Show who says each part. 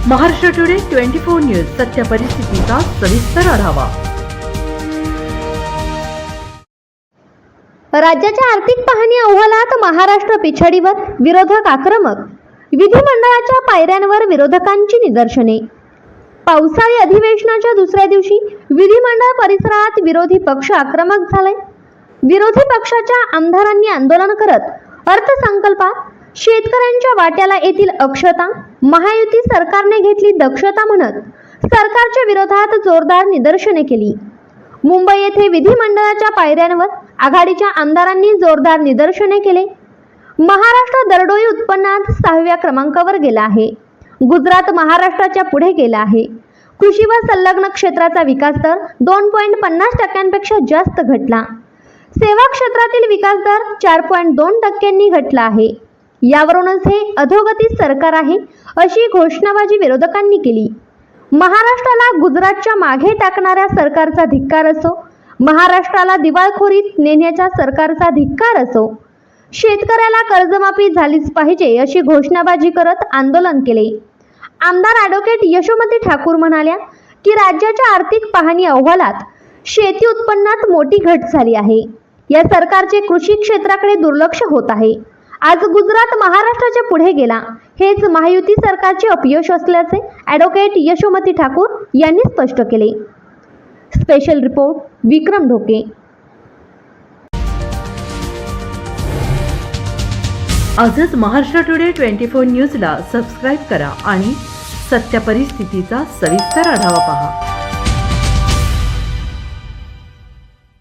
Speaker 1: Maharashtra today 24 news सत्य परिस्थितीचा सविस्तर आढावा।
Speaker 2: राज्याच्या आर्थिक पाहणी अहवालात महाराष्ट्र पिछाडीवर, विरोधक आक्रमक। विधिमंडळाच्या पायऱ्यांवर विरोधकांची निदर्शने। पावसाळी अधिवेशनाच्या दुसऱ्या दिवशी विधिमंडळ परिसरात विरोधी पक्ष आक्रमक झाले। विरोधी पक्षाच्या आमदारांनी आंदोलन करत अर्थसंकल्पात शेतकऱ्यांच्या वाट्याला येथील अक्षता, महायुती सरकारने घेतली दक्षता म्हणत सरकारच्या विरोधात जोरदार निदर्शने केली। मुंबई येथे विधिमंडळाच्या पायऱ्यांवर आघाडीच्या आमदारांनी जोरदार निदर्शने केले। महाराष्ट्र दरडोई उत्पन्नात 6व्या क्रमांकावर गेला आहे। गुजरात महाराष्ट्राच्या पुढे गेला आहे। कृषी व संलग्न क्षेत्राचा विकास दर 2.50% जास्त घटला। सेवा क्षेत्रातील विकास दर 4.2% घटला आहे। यावरूनच हे अधोगती सरकार आहे अशी घोषणाबाजी विरोधकांनी केली। महाराष्ट्राला गुजरातच्या मागे टाकणाऱ्या सरकारचा धिक्कार असो, महाराष्ट्राला दिवाळखोरीत नेण्याच्या सरकारचा धिक्कार असो, शेतकऱ्याला कर्जमाफी झालीच पाहिजे अशी घोषणाबाजी करत आंदोलन केले। आमदार ॲडव्होकेट यशोमती ठाकूर म्हणाल्या की राज्याच्या आर्थिक पाहणी अहवालात शेती उत्पन्नात मोठी घट झाली आहे। या सरकारचे कृषी क्षेत्राकडे दुर्लक्ष होत आहे। आज गुजरात महाराष्ट्राच्या पुढे गेला, हेच महायुती सरकारचे अपयश असल्याचे ॲडव्होकेट यशोमती ठाकूर यांनी स्पष्ट केले। स्पेशल रिपोर्ट विक्रम ढोके।
Speaker 1: आजच महाराष्ट्र टुडे 24 न्यूजला सबस्क्राईब करा आणि सत्य परिस्थितीचा सविस्तर आढावा पहा।